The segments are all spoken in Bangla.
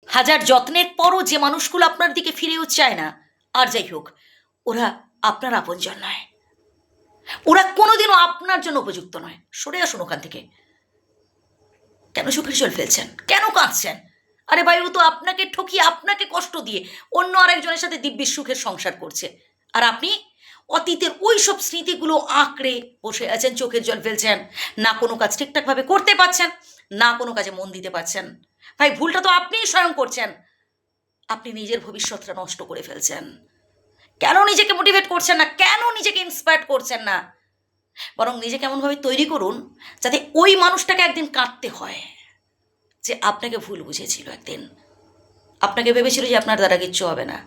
হাজার যত্নের পরও যে মানুষগুলো আপনার দিকে ফিরেও চায় না, আর যাই হোক, ওরা আপনার আপনজন নয়, ওরা কোনোদিনও আপনার জন্য উপযুক্ত নয়। সরে আসুন ওখান থেকে। কেন চোখের জল ফেলছেন? কেন কাঁদছেন? আরে ভাই, ও তো আপনাকে ঠকিয়ে, আপনাকে কষ্ট দিয়ে অন্য আরেকজনের সাথে দিব্যি সুখের সংসার করছে, আর আপনি অতীতের ওই সব স্মৃতিগুলো আঁকড়ে বসে আছেন, চোখের জল ফেলছেন। না কোনো কাজ ঠিকঠাকভাবে করতে পারছেন, না কোনো কাজে মন দিতে পারছেন। ভাই, ভুলটা তো আপনিই স্বয়ং করছেন। আপনি নিজের ভবিষ্যৎটা নষ্ট করে ফেলছেন। কেন নিজেকে মোটিভেট করছেন না? কেন নিজেকে ইন্সপায়ার করছেন না? বরং নিজেকে এমনভাবে তৈরি করুন যাতে ওই মানুষটাকে একদিন কাঁদতে হয় যে আপনাকে ভুল বুঝেছিল, একদিন আপনাকে ভেবেছিল যে আপনার দ্বারা কিচ্ছু হবে না,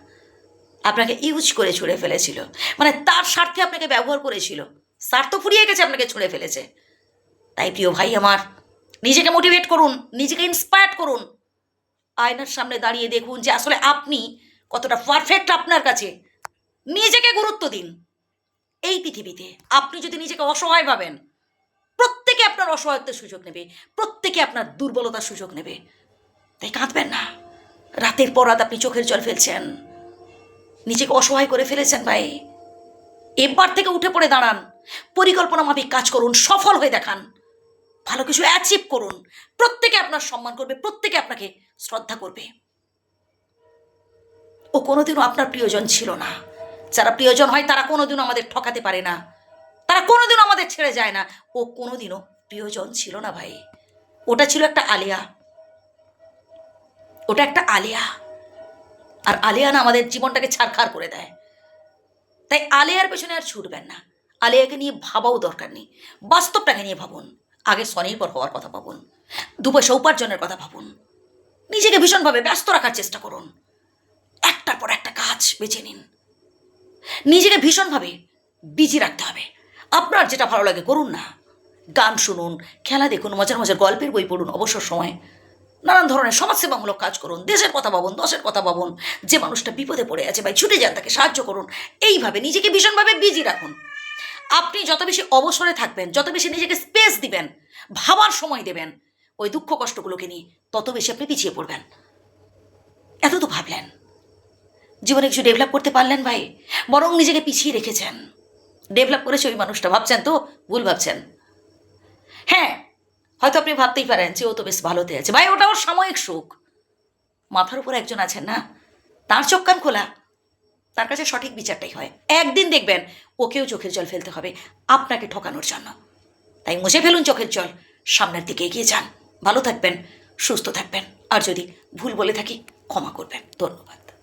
আপনাকে ইউজ করে ছুঁড়ে ফেলেছিল, মানে তার স্বার্থে আপনাকে ব্যবহার করেছিল, স্বার্থ ফুরিয়ে গেছে, আপনাকে ছুঁড়ে ফেলেছে। তাই প্রিয় ভাই আমার, নিজেকে মোটিভেট করুন, নিজেকে ইন্সপায়ার করুন। আয়নার সামনে দাঁড়িয়ে দেখুন যে আসলে আপনি কতটা পারফেক্ট আপনার কাছে। নিজেকে গুরুত্ব দিন। এই পৃথিবীতে আপনি যদি নিজেকে অসহায় ভাবেন, প্রত্যেকে আপনার অসহায়ত্বের সুযোগ নেবে, প্রত্যেকে আপনার দুর্বলতার সুযোগ নেবে। তাই কাঁদবেন না। রাতের পর রাত আপনি চোখের জল ফেলছেন, নিজেকে অসহায় করে ফেলেছেন। ভাই, এবার থেকে উঠে পড়ে দাঁড়ান, পরিকল্পনা মাফিক কাজ করুন, সফল হয়ে দেখান, ভালো কিছু অ্যাচিভ করুন। প্রত্যেকে আপনার সম্মান করবে, প্রত্যেকে আপনাকে শ্রদ্ধা করবে। ও কোনোদিনও আপনার প্রিয়জন ছিল না। যারা প্রিয়জন হয় তারা কোনোদিনও আমাদের ঠকাতে পারে না, তারা কোনোদিনও আমাদের ছেড়ে যায় না। ও কোনোদিনও প্রিয়জন ছিল না ভাই। ওটা ছিল একটা আলিয়া, ওটা একটা আলিয়া। আর আলিয়া না আমাদের জীবনটাকে ছারখার করে দেয়। তাই আলিয়ার পেছনে আর ছুটবেন না। আলিয়াকে নিয়ে ভাবাও দরকার নেই, বাস্তবটাকে নিয়ে ভাবুন। আগে স্বনির্ভর হওয়ার কথা ভাবুন, দুপয়সা উপার্জনের কথা ভাবুন, নিজেকে ভীষণভাবে ব্যস্ত রাখার চেষ্টা করুন, একটার পর একটা কাজ বেছে নিন। নিজেকে ভীষণভাবে বিজি রাখতে হবে। আপনার যেটা ভালো লাগে করুন না। গান শুনুন, খেলা দেখুন, মজার মজার গল্পের বই পড়ুন, অবসর সময় নানান ধরনের সমাজসেবামূলক কাজ করুন, দেশের কথা ভাবুন, দশের কথা ভাবুন। যে মানুষটা বিপদে পড়ে আছে ভাই, ছুটে যান, তাকে সাহায্য করুন। এইভাবে নিজেকে ভীষণভাবে বিজি রাখুন। আপনি যত বেশি অবসরে থাকবেন, যত বেশি নিজেকে স্পেস দিবেন, ভাবার সময় দেবেন ওই দুঃখ কষ্টগুলোকে নিয়ে, তত বেশি আপনি পিছিয়ে পড়বেন। এত তো ভাবলেন, জীবনে কিছু ডেভেলপ করতে পারলেন ভাই, বরং নিজেকে পিছিয়ে রেখেছেন। ডেভেলপ করেছে ওই মানুষটা, ভাবছেন তো ভুল ভাবছেন। হ্যাঁ, হয়তো আপনি ভাবতেই পারেন যে ও তো বেশ ভালোতে আছে। ভাই, ওটা ওর সাময়িক সুখ। মাথার উপর একজন আছেন না, তার চোখ কান খোলা, তার কাছে সঠিক বিচারটাই হয়। একদিন দেখবেন ওকেও চোখের জল ফেলতে হবে আপনাকে ঠকানোর জন্য। তাই মুছে ফেলুন চোখের জল, সামনের দিকে এগিয়ে যান। ভালো থাকবেন, সুস্থ থাকবেন। আর যদি ভুল বলে থাকি ক্ষমা করবেন। ধন্যবাদ।